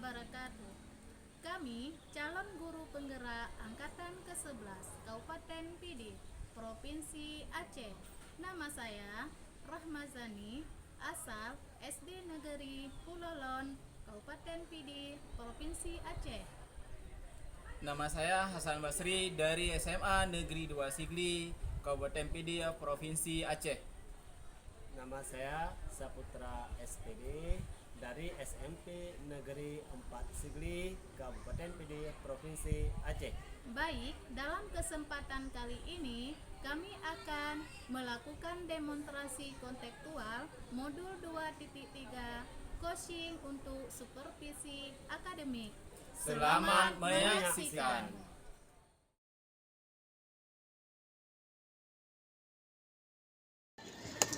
wabarakatuh. Kami calon guru penggerak angkatan ke-11 Kabupaten Pidi, Provinsi Aceh. Nama saya Rahmazani, asal SD Negeri Pulolon, Kabupaten Pidi, Provinsi Aceh. Nama saya Hasan Basri dari SMA Negeri 2 Sigli, Kabupaten Pidi, Provinsi Aceh. Nama saya Saputra SPD dari SMP Negeri 4 Sigli, Kabupaten Pidi, Provinsi Aceh. Baik, dalam kesempatan kali ini kami akan melakukan demonstrasi kontekstual modul 2.3 coaching untuk supervisi akademik. Selamat menyaksikan.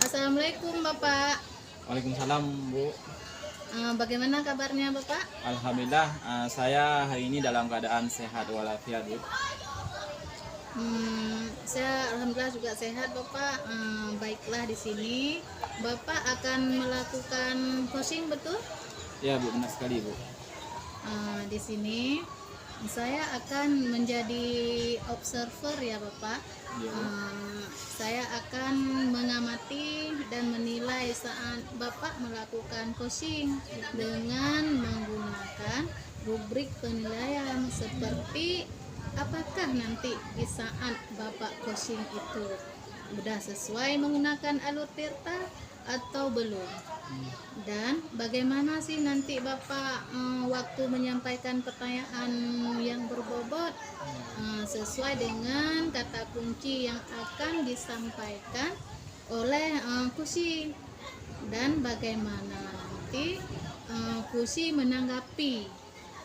Assalamualaikum Bapak. Waalaikumsalam Bu. Bagaimana kabarnya Bapak? Alhamdulillah saya hari ini dalam keadaan sehat walafiat Bu. Saya alhamdulillah juga sehat Bapak. Baiklah, di sini Bapak akan melakukan coaching, betul? Ya Bu, benar sekali Bu. Di sini saya akan menjadi observer ya Bapak. Ya. Saya akan mengamati dan menilai saat Bapak melakukan coaching dengan menggunakan rubrik penilaian seperti apakah nanti di saat Bapak coaching itu sudah sesuai menggunakan alur tirta atau belum, dan bagaimana sih nanti Bapak waktu menyampaikan pertanyaan yang berbobot sesuai dengan kata kunci yang akan disampaikan oleh Kusi, dan bagaimana nanti Kusi menanggapi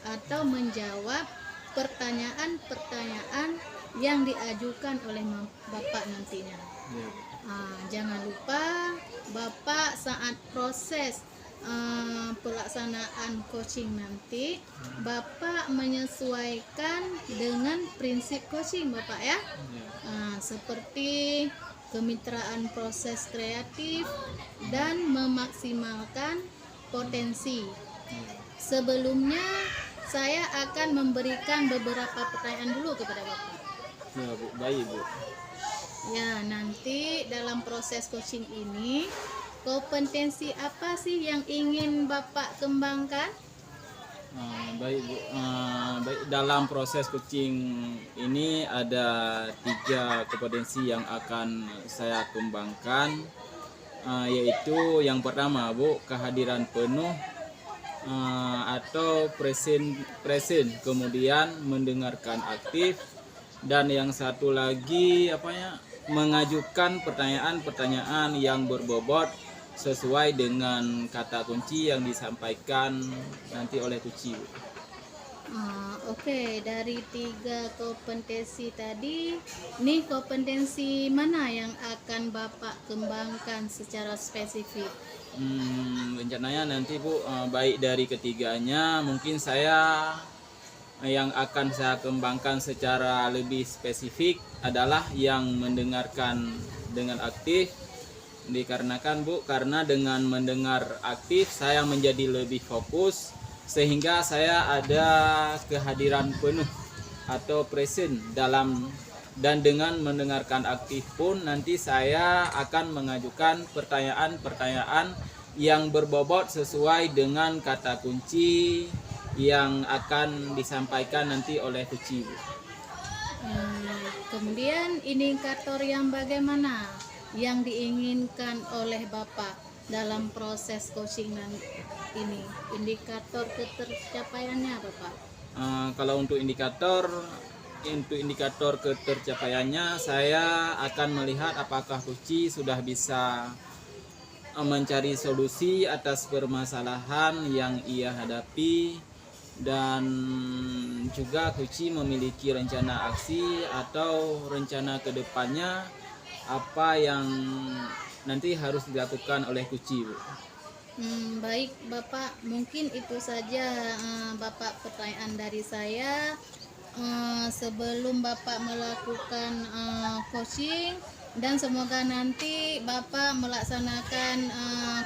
atau menjawab pertanyaan-pertanyaan yang diajukan oleh Bapak nantinya. Ya, Bu. Jangan lupa Bapak saat proses pelaksanaan coaching nanti Bapak menyesuaikan dengan prinsip coaching Bapak ya. Seperti kemitraan proses kreatif dan memaksimalkan potensi. Sebelumnya saya akan memberikan beberapa pertanyaan dulu kepada Bapak. Ya Bu, baik Bu. Ya, nanti dalam proses coaching ini kompetensi apa sih yang ingin Bapak kembangkan? Baik Bu. Baik, dalam proses coaching ini ada 3 kompetensi yang akan saya kembangkan, yaitu yang pertama Bu, kehadiran penuh atau present, kemudian mendengarkan aktif, dan yang satu lagi mengajukan pertanyaan-pertanyaan yang berbobot sesuai dengan kata kunci yang disampaikan nanti oleh Kuci. Oke, dari 3 kompetensi tadi, nih kompetensi mana yang akan Bapak kembangkan secara spesifik? Rencananya nanti Bu, baik dari ketiganya mungkin yang akan saya kembangkan secara lebih spesifik adalah yang mendengarkan dengan aktif. Dikarenakan Bu, karena dengan mendengar aktif saya menjadi lebih fokus sehingga saya ada kehadiran penuh atau present dalam, dan dengan mendengarkan aktif pun nanti saya akan mengajukan pertanyaan-pertanyaan yang berbobot sesuai dengan kata kunci yang akan disampaikan nanti oleh Kuci. Kemudian indikator yang bagaimana yang diinginkan oleh Bapak dalam proses coaching ini? Indikator ketercapaiannya Bapak? Kalau untuk indikator ketercapaiannya, saya akan melihat apakah Kuci sudah bisa mencari solusi atas permasalahan yang ia hadapi, dan juga Kuci memiliki rencana aksi atau rencana kedepannya apa yang nanti harus dilakukan oleh Kuci Bu. Baik Bapak, mungkin itu saja Bapak pertanyaan dari saya. Sebelum Bapak melakukan coaching, dan semoga nanti Bapak melaksanakan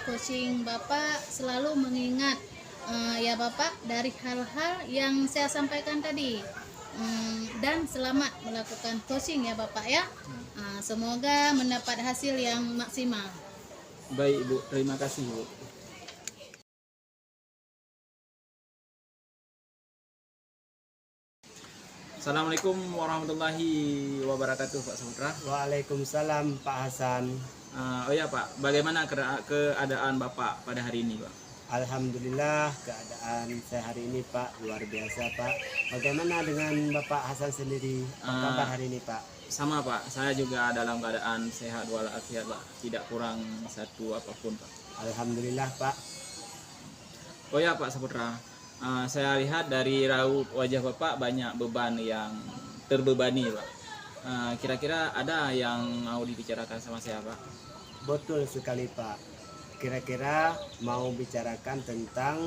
coaching Bapak selalu mengingat ya Bapak dari hal-hal yang saya sampaikan tadi. Dan selamat melakukan coaching ya Bapak ya. Semoga mendapat hasil yang maksimal. Baik Bu, terima kasih Bu. Assalamualaikum warahmatullahi wabarakatuh Pak Saputra. Waalaikumsalam Pak Hasan. Oh ya Pak, bagaimana keadaan Bapak pada hari ini Pak? Alhamdulillah keadaan saya hari ini Pak luar biasa Pak. Bagaimana dengan Bapak Hasan sendiri? Apa kabar hari ini Pak? Sama Pak, saya juga dalam keadaan sehat walafiat Pak, tidak kurang satu apapun Pak. Alhamdulillah Pak. Oh ya Pak Saputra, saya lihat dari raut wajah Bapak banyak beban yang terbebani Pak. Kira-kira ada yang mau dibicarakan sama saya Pak? Betul sekali Pak. Kira-kira mau bicarakan tentang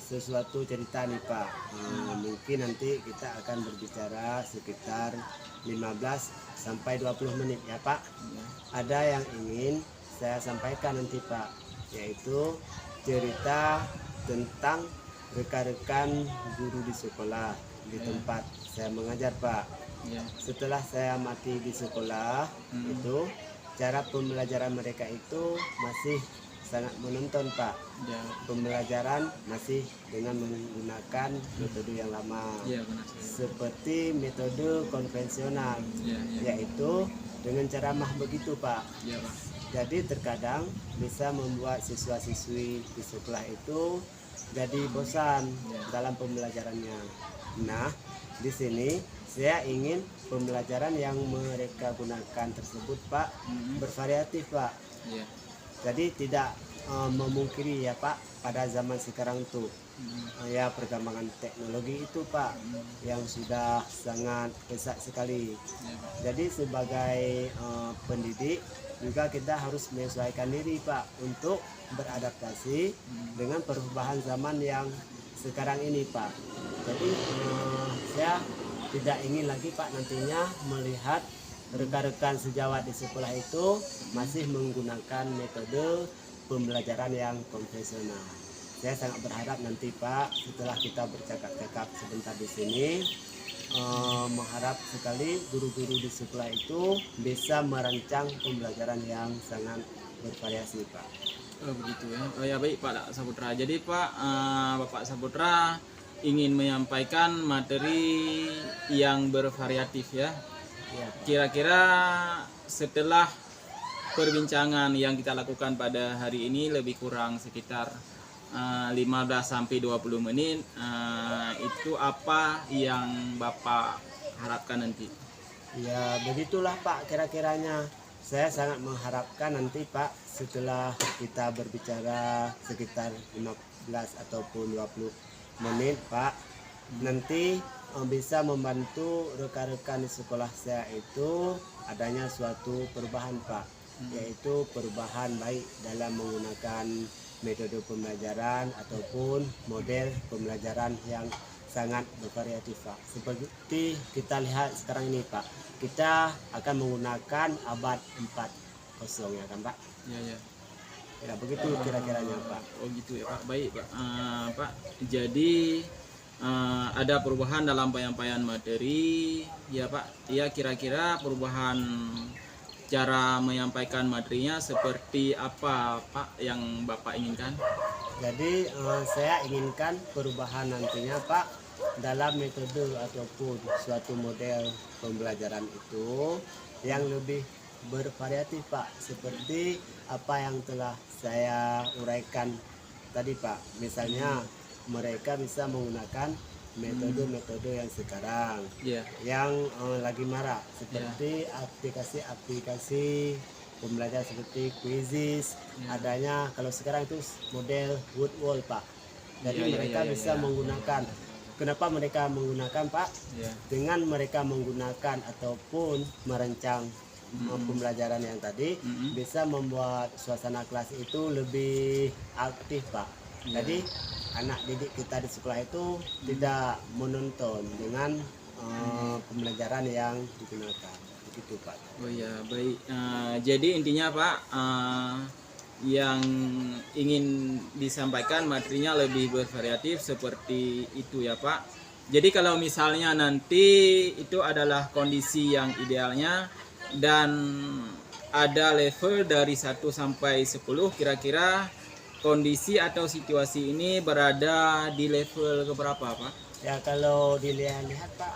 sesuatu cerita nih Pak. Mungkin nanti kita akan berbicara sekitar 15 sampai 20 menit ya Pak. Ada yang ingin saya sampaikan nanti Pak, yaitu cerita tentang rekan-rekan guru di sekolah di tempat saya mengajar Pak. Setelah saya mati di sekolah itu cara pembelajaran mereka itu masih sangat menonton Pak. Pembelajaran masih dengan menggunakan metode yang lama, seperti metode konvensional, yaitu dengan ceramah begitu Pak. Jadi terkadang bisa membuat siswa-siswi di sekolah itu jadi bosan dalam pembelajarannya. Nah, di sini saya ingin pembelajaran yang mereka gunakan tersebut Pak bervariatif Pak. Jadi tidak memungkiri ya Pak, pada zaman sekarang tuh ya perkembangan teknologi itu Pak yang sudah sangat pesat sekali. Jadi sebagai pendidik juga kita harus menyesuaikan diri Pak untuk beradaptasi dengan perubahan zaman yang sekarang ini Pak. Jadi saya tidak ingin lagi Pak nantinya melihat rekan-rekan sejawat di sekolah itu masih menggunakan metode pembelajaran yang konvensional. Saya sangat berharap nanti Pak, setelah kita bercakap-cakap sebentar di sini, mengharap sekali guru-guru di sekolah itu bisa merancang pembelajaran yang sangat bervariasi Pak. Oh begitu ya. Oh ya baik Pak Saputra. Jadi Pak, Bapak Saputra ingin menyampaikan materi yang bervariatif ya. Kira-kira setelah perbincangan yang kita lakukan pada hari ini lebih kurang sekitar 15 sampai 20 menit, itu apa yang Bapak harapkan nanti? Ya begitulah Pak kira-kiranya. Saya sangat mengharapkan nanti Pak setelah kita berbicara sekitar 15 ataupun 20 menit Pak, nanti bisa membantu rekan-rekan di sekolah saya itu adanya suatu perubahan Pak, yaitu perubahan baik dalam menggunakan metode pembelajaran ataupun model pembelajaran yang sangat bervariatif Pak. Seperti kita lihat sekarang ini Pak, kita akan menggunakan abad 40 ya kan Pak? Ya. Ya begitu kira-kiranya Pak. Oh gitu ya Pak. Baik Pak. Pak, jadi ada perubahan dalam penyampaian materi ya Pak. Ya kira-kira perubahan cara menyampaikan materinya seperti apa Pak yang Bapak inginkan? Jadi saya inginkan perubahan nantinya Pak dalam metode ataupun suatu model pembelajaran itu yang lebih bervariatif Pak, seperti apa yang telah saya uraikan tadi Pak. Misalnya mereka bisa menggunakan metode-metode yang sekarang yang lagi marak, seperti aplikasi-aplikasi pembelajaran seperti Quizizz, adanya kalau sekarang itu model Woodwall Pak. Jadi mereka bisa menggunakan. Kenapa mereka menggunakan Pak? Dengan mereka menggunakan ataupun merancang pembelajaran yang tadi bisa membuat suasana kelas itu lebih aktif Pak. Jadi anak didik kita di sekolah itu tidak menonton dengan pembelajaran yang digunakan begitu Pak. Oh ya baik. Jadi intinya Pak, yang ingin disampaikan materinya lebih bervariatif seperti itu ya Pak. Jadi kalau misalnya nanti itu adalah kondisi yang idealnya dan ada level dari 1 sampai 10, kira-kira kondisi atau situasi ini berada di level keberapa Pak? Ya kalau dilihat Pak,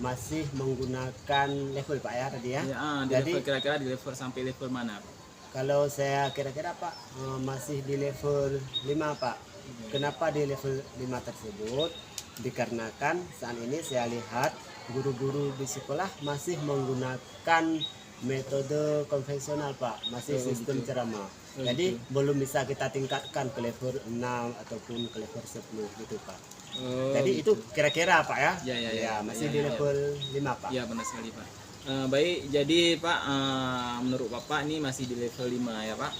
masih menggunakan level Pak ya tadi ya. Ya, di Jadi level kira-kira di level sampai level mana Pak? kalau saya kira-kira Pak, masih di level 5 Pak. Kenapa di level 5 tersebut? Dikarenakan saat ini saya lihat guru-guru di sekolah masih menggunakan metode konvensional Pak, masih sistem ceramah. Jadi belum bisa kita tingkatkan ke level 6 ataupun ke level 10 gitu Pak. Jadi itu kira-kira Pak ya? Ya, masih di level 5 Pak. Ya benar sekali Pak. Baik, jadi Pak, menurut Bapak ini masih di level 5 ya Pak.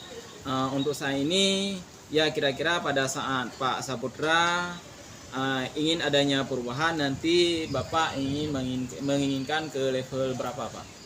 Untuk saya ini ya kira-kira pada saat Pak Saputra ingin adanya perubahan, nanti Bapak menginginkan ke level berapa Pak?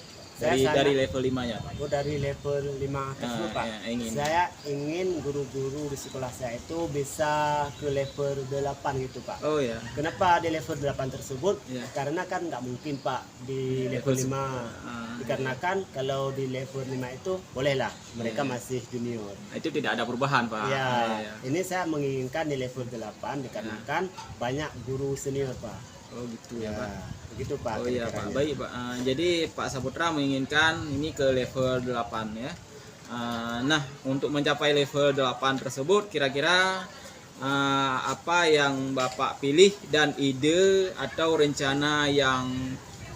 Dari level 5-nya Pak. Dari level 5 tersebut Pak. Ya, ingin. Saya ingin guru-guru di sekolah saya itu bisa ke level 8 gitu Pak. Oh ya. Kenapa di level 8 tersebut? Ya. Karena kan nggak mungkin Pak di level 5. Dikarenakan kalau di level 5 itu bolehlah mereka masih junior. Itu tidak ada perubahan Pak. Ya, Ya. ini saya menginginkan di level 8 dikarenakan banyak guru senior Pak. Oh gitu ya Pak. Begitu Pak. Oh iya kira-kiranya. Pak, baik Pak. Jadi Pak Saputra menginginkan ini ke level 8 ya. Nah, untuk mencapai level 8 tersebut kira-kira apa yang Bapak pilih dan ide atau rencana yang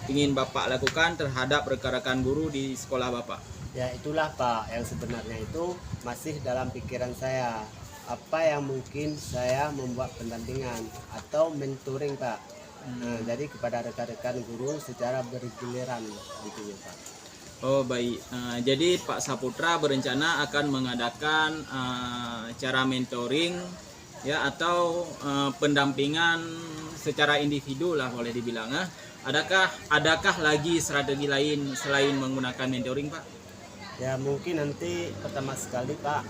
ingin Bapak lakukan terhadap rekan-rekan guru di sekolah Bapak? Ya itulah Pak yang sebenarnya itu masih dalam pikiran saya. Apa yang mungkin saya membuat pendampingan atau mentoring Pak. Jadi kepada rekan-rekan guru secara bergiliran tentunya Pak. Oh baik, jadi Pak Saputra berencana akan mengadakan cara mentoring ya atau pendampingan secara individu lah boleh dibilang ya. Adakah lagi strategi lain selain menggunakan mentoring Pak? Ya mungkin nanti pertama sekali Pak,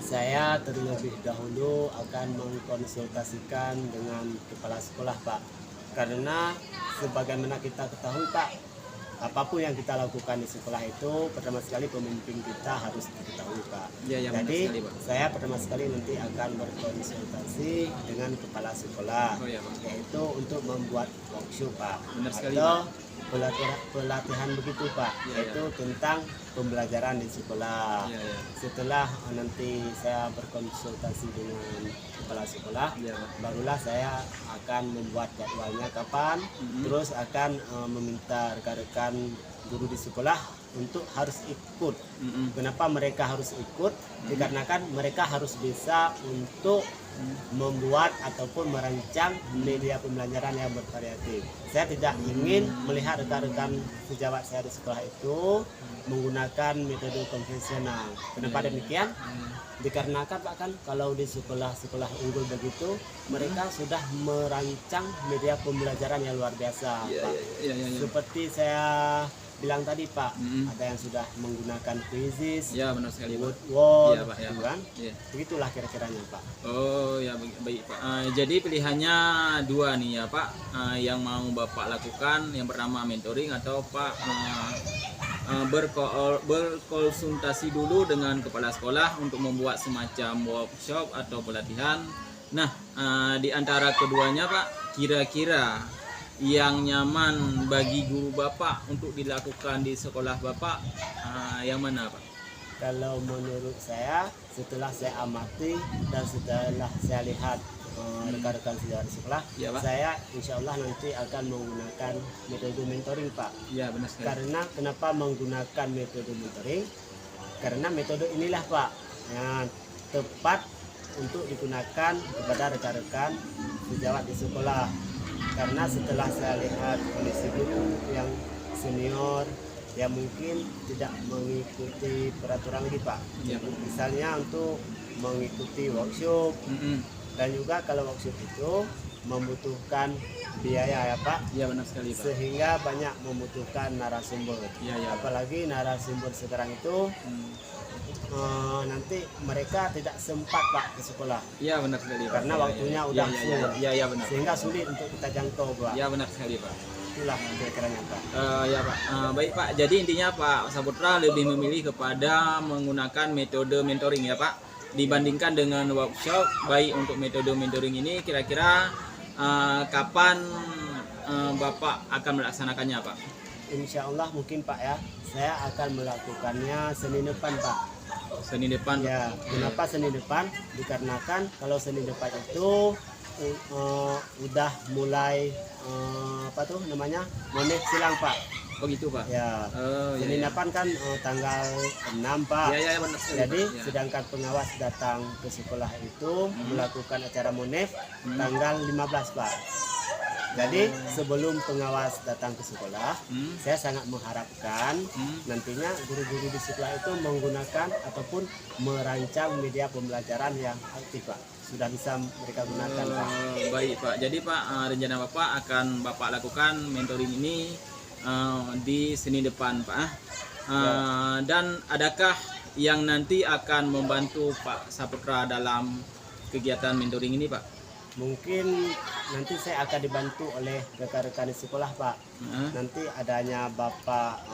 saya terlebih dahulu akan mengkonsultasikan dengan kepala sekolah Pak. Karena sebagaimana kita ketahui Pak, apapun yang kita lakukan di sekolah itu pertama sekali pemimpin kita harus diketahui Pak. Ya, jadi sekali, Pak. saya pertama sekali nanti akan berkonsultasi dengan kepala sekolah, Oh, ya, Pak. yaitu untuk membuat workshop Pak. Benar sekali, Atau Pak. pelatihan begitu Pak, Ya, yaitu tentang pembelajaran di sekolah. Ya. Setelah nanti saya berkonsultasi dengan kepala sekolah, Ya, Pak. barulah saya akan membuat jadwalnya kapan, terus akan meminta rekan-rekan guru di sekolah untuk harus ikut. Kenapa mereka harus ikut? Dikarenakan mereka harus bisa untuk membuat ataupun merancang media pembelajaran yang bervariatif. Saya tidak ingin melihat rekan-rekan sejawat saya di sekolah itu menggunakan metode konvensional. Kenapa demikian? Dikarenakan Pak kan kalau di sekolah-sekolah unggul begitu mereka sudah merancang media pembelajaran yang luar biasa Pak. Ya. Seperti saya bilang tadi Pak, ada yang sudah menggunakan quizzes, Ya benar sekali Pak. word, Ya, Pak, ya, gitu Pak. kan? Ya. Begitulah kira-kiranya Pak. Oh ya baik Pak. Jadi pilihannya dua nih ya Pak, yang mau Bapak lakukan. Yang pertama mentoring atau Pak berkonsultasi dulu dengan kepala sekolah untuk membuat semacam workshop atau pelatihan. Nah, di antara keduanya Pak, kira-kira yang nyaman bagi guru Bapak untuk dilakukan di sekolah Bapak yang mana Pak? Kalau menurut saya, setelah saya amati dan setelah saya lihat rekan-rekan sejawat di sekolah, Ya, Pak. saya insya Allah nanti akan menggunakan metode mentoring Pak. Ya benar sekali. Karena kenapa menggunakan metode mentoring? Karena metode inilah Pak yang tepat untuk digunakan kepada rekan-rekan sejawat di sekolah. Karena setelah saya lihat kondisi guru yang senior yang mungkin tidak mengikuti peraturan lagi Pak. Ya, Pak. Misalnya untuk mengikuti workshop, dan juga kalau workshop itu membutuhkan biaya ya Pak. Ya benar sekali Pak. Sehingga banyak membutuhkan narasumber. Ya, Pak. Apalagi narasumber sekarang itu nanti mereka tidak sempat Pak ke sekolah Iya benar sekali Pak. karena Iya, waktunya iya, udah iya, full. iya, iya, iya, benar. Sehingga sulit untuk kita jangkau Pak. Iya benar sekali Pak. Itulah kira-kiranya Pak. Ya Pak. Baik Pak. Jadi intinya Pak Saputra lebih memilih kepada menggunakan metode mentoring ya Pak, dibandingkan dengan workshop. Baik untuk metode mentoring ini kira-kira kapan Bapak akan melaksanakannya Pak? Insya Allah mungkin Pak ya, saya akan melakukannya Senin depan Pak. Senin depan. Ya, kenapa Senin depan? Dikarenakan kalau Senin depan itu udah mulai apa tuh namanya monef silang Pak. Oh gitu Pak. Ya, Oh, iya, Senin iya. depan kan tanggal 6 Pak. Iya, iya, benar sekali, Jadi Pak. Ya. sedangkan pengawas datang ke sekolah itu melakukan acara monef tanggal 15 Pak. Jadi sebelum pengawas datang ke sekolah, saya sangat mengharapkan nantinya guru-guru di sekolah itu menggunakan ataupun merancang media pembelajaran yang aktif Pak. Sudah bisa mereka gunakan Pak. Baik Pak. Jadi Pak, rencana Bapak akan Bapak lakukan mentoring ini di Senin depan Pak. Dan adakah yang nanti akan membantu Pak Saputra dalam kegiatan mentoring ini Pak? Mungkin nanti saya akan dibantu oleh rekan-rekan di sekolah Pak. Nanti adanya Bapak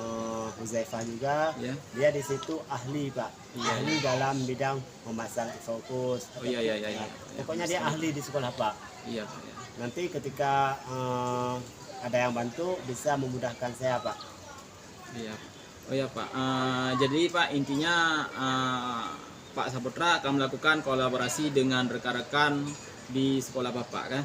Huzaifah juga, Ya. dia di situ ahli Pak, Iya, ahli dalam bidang memasang fokus. Oh iya. Pokoknya dia ahli di sekolah Pak. Iya Pak. Ya. Nanti ketika ada yang bantu bisa memudahkan saya Pak. Iya. Oh ya Pak. Jadi Pak intinya Pak Saputra akan melakukan kolaborasi dengan rekan-rekan di sekolah Bapak kan?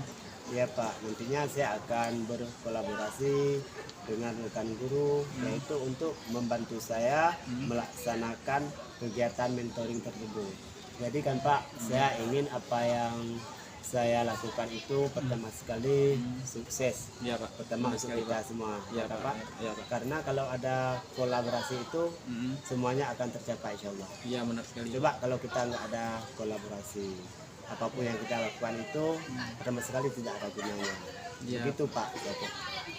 Iya Pak, nantinya saya akan berkolaborasi dengan rekan guru yaitu untuk membantu saya melaksanakan kegiatan mentoring tersebut. Jadi kan Pak, saya ingin apa yang saya lakukan itu pertama sekali sukses. Iya Pak. Pertama Benar untuk sekali, kita Pak. semua, Iya ya, Pak. Pak. Iya Pak. Karena kalau ada kolaborasi itu semuanya akan tercapai insya Allah. Iya benar sekali. Coba kalau kita nggak ada kolaborasi, apapun yang kita lakukan itu pertama sekali tidak ada gunanya. Iya. Begitu Pak.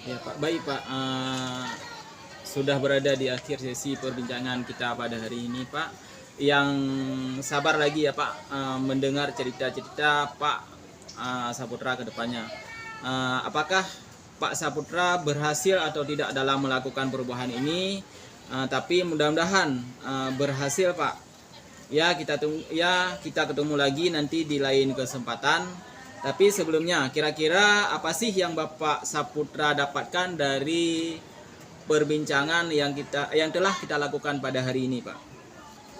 Ya Pak, baik Pak. Sudah berada di akhir sesi perbincangan kita pada hari ini Pak. Yang sabar lagi ya Pak mendengar cerita-cerita Pak Saputra ke depannya. Apakah Pak Saputra berhasil atau tidak dalam melakukan perubahan ini? Tapi mudah-mudahan berhasil Pak. Ya kita ketemu lagi nanti di lain kesempatan. Tapi sebelumnya kira-kira apa sih yang Bapak Saputra dapatkan dari perbincangan yang telah kita lakukan pada hari ini Pak?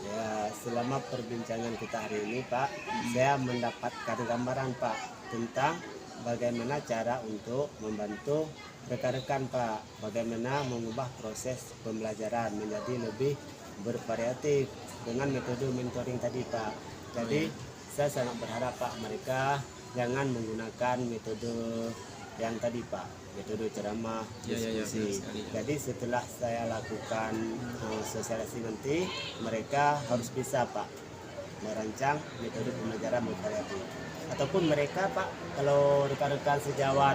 Ya, selama perbincangan kita hari ini Pak, saya mendapatkan gambaran Pak tentang bagaimana cara untuk membantu rekan-rekan Pak, bagaimana mengubah proses pembelajaran menjadi lebih bervariatif dengan metode mentoring tadi Pak. Jadi saya sangat berharap Pak mereka jangan menggunakan metode yang tadi Pak, metode ceramah, Ya, diskusi. benar sekali, ya. Jadi setelah saya lakukan sosialisasi nanti, mereka harus bisa Pak merancang metode pembelajaran bervariatif. Ataupun mereka Pak, kalau rekan-rekan sejawat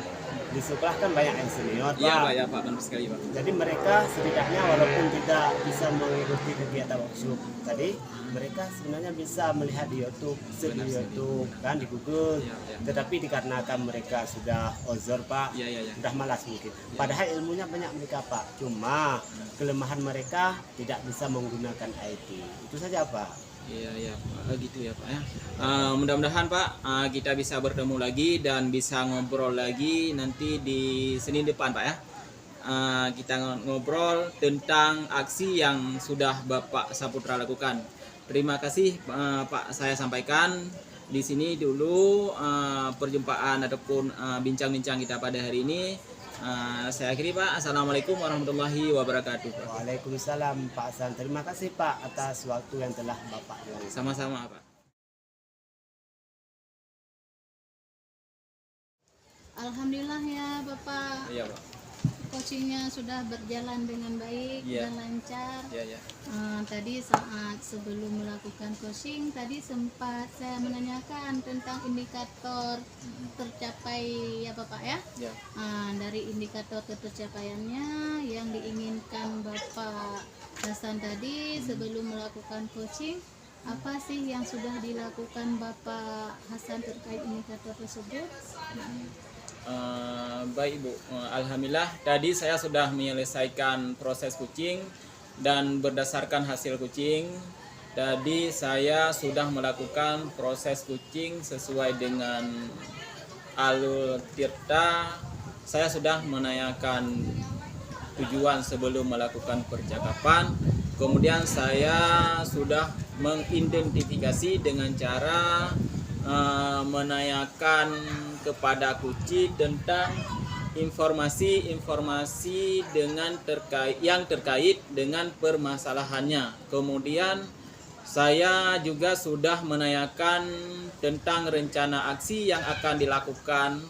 di sekolah kan banyak yang senior Pak. Iya Pak, ya Pak, benar sekali Pak. Jadi mereka setidaknya walaupun tidak bisa mengikuti kegiatan workshop tadi, mereka sebenarnya bisa melihat di YouTube, search Benar di sekali. YouTube, kan di Google. Iya, iya. Tetapi dikarenakan mereka sudah ozor Pak, Iya. sudah malas mungkin. Padahal ilmunya banyak mereka Pak. Cuma kelemahan mereka tidak bisa menggunakan IT. Itu saja Pak. Iya Pak, gitu ya Pak ya. Mudah-mudahan Pak kita bisa bertemu lagi dan bisa ngobrol lagi nanti di Senin depan Pak ya. Kita ngobrol tentang aksi yang sudah Bapak Saputra lakukan. Terima kasih Pak, saya sampaikan di sini dulu perjumpaan ataupun bincang-bincang kita pada hari ini. Saya akhiri Pak. Assalamualaikum warahmatullahi wabarakatuh Pak. Waalaikumsalam Pak Hasan. Terima kasih Pak atas waktu yang telah Bapak luangkan. Sama-sama Pak. Alhamdulillah ya Bapak. Iya Pak. coachingnya sudah berjalan dengan baik Iya. dan lancar. Ya, ya. Tadi saat sebelum melakukan coaching tadi sempat saya menanyakan tentang indikator tercapai ya Bapak ya. Ya. Dari indikator ketercapaiannya yang diinginkan Bapak Hasan tadi sebelum melakukan coaching, apa sih yang sudah dilakukan Bapak Hasan terkait indikator tersebut? Baik Bu, alhamdulillah tadi saya sudah menyelesaikan proses kucing dan berdasarkan hasil kucing tadi saya sudah melakukan proses kucing sesuai dengan alur tirta. Saya sudah menanyakan tujuan sebelum melakukan percakapan, kemudian saya sudah mengidentifikasi dengan cara menanyakan kepada kucing tentang informasi-informasi yang terkait dengan permasalahannya. Kemudian saya juga sudah menanyakan tentang rencana aksi yang akan dilakukan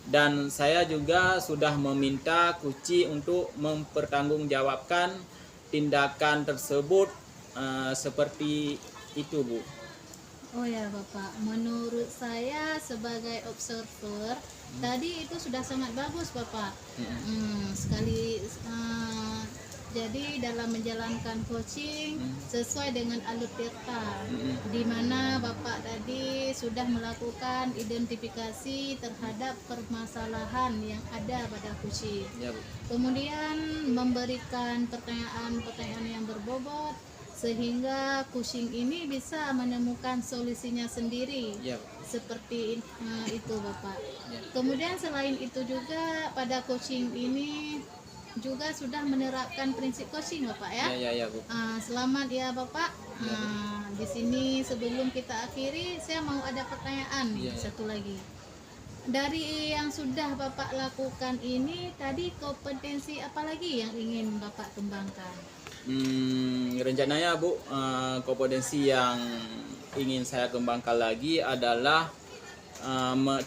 dan saya juga sudah meminta kucing untuk mempertanggungjawabkan tindakan tersebut seperti itu Bu. Oh ya Bapak, menurut saya sebagai observer tadi itu sudah sangat bagus Bapak. Jadi dalam menjalankan coaching sesuai dengan alur tirta, di mana Bapak tadi sudah melakukan identifikasi terhadap permasalahan yang ada pada kucing. Ya Bu. Kemudian memberikan pertanyaan-pertanyaan yang berbobot sehingga kucing ini bisa menemukan solusinya sendiri. Ya. Seperti itu Bapak. Ya. Kemudian selain itu juga pada coaching ini juga sudah menerapkan prinsip coaching Bapak ya. Ya Bu. Selamat ya Bapak. Di sini sebelum kita akhiri saya mau ada pertanyaan nih, Ya. satu lagi. Dari yang sudah Bapak lakukan ini tadi kompetensi apa lagi yang ingin Bapak kembangkan? Rencananya Bu, kompetensi yang ingin saya kembangkan lagi adalah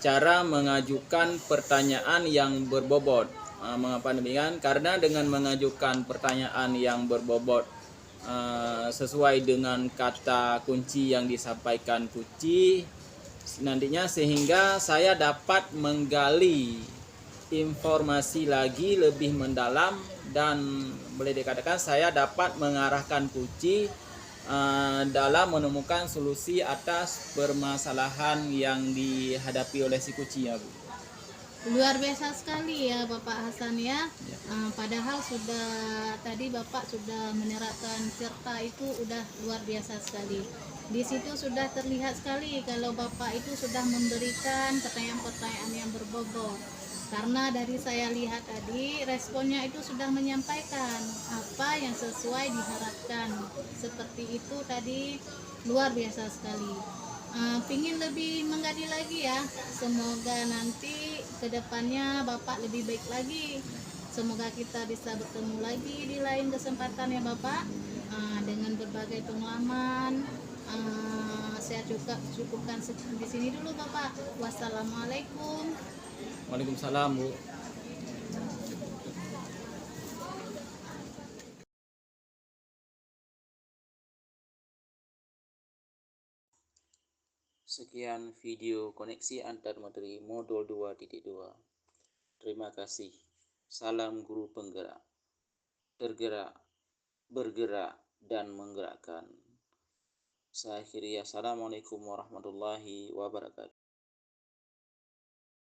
cara mengajukan pertanyaan yang berbobot. Mengapa demikian? Karena dengan mengajukan pertanyaan yang berbobot sesuai dengan kata kunci yang disampaikan kunci nantinya, sehingga saya dapat menggali informasi lagi lebih mendalam dan boleh dikatakan saya dapat mengarahkan kunci dalam menemukan solusi atas permasalahan yang dihadapi oleh si kucing ya Bu. Luar biasa sekali ya Bapak Hasan ya. Padahal sudah tadi Bapak sudah menerapkan serta itu udah luar biasa sekali. Di situ sudah terlihat sekali kalau Bapak itu sudah memberikan pertanyaan-pertanyaan yang berbobot. Karena dari saya lihat tadi responnya itu sudah menyampaikan apa yang sesuai diharapkan. Seperti itu tadi luar biasa sekali. Pingin lebih menggali lagi ya. Semoga nanti kedepannya Bapak lebih baik lagi. Semoga kita bisa bertemu lagi di lain kesempatan ya Bapak. Dengan berbagai pengalaman. Saya cukupkan di sini dulu Bapak. Wassalamualaikum. Waalaikumsalam Bu. Sekian video koneksi antar materi modul 2.2. Terima kasih. Salam guru penggerak. Tergerak, bergerak, dan menggerakkan. Saya akhiri. Assalamualaikum warahmatullahi wabarakatuh.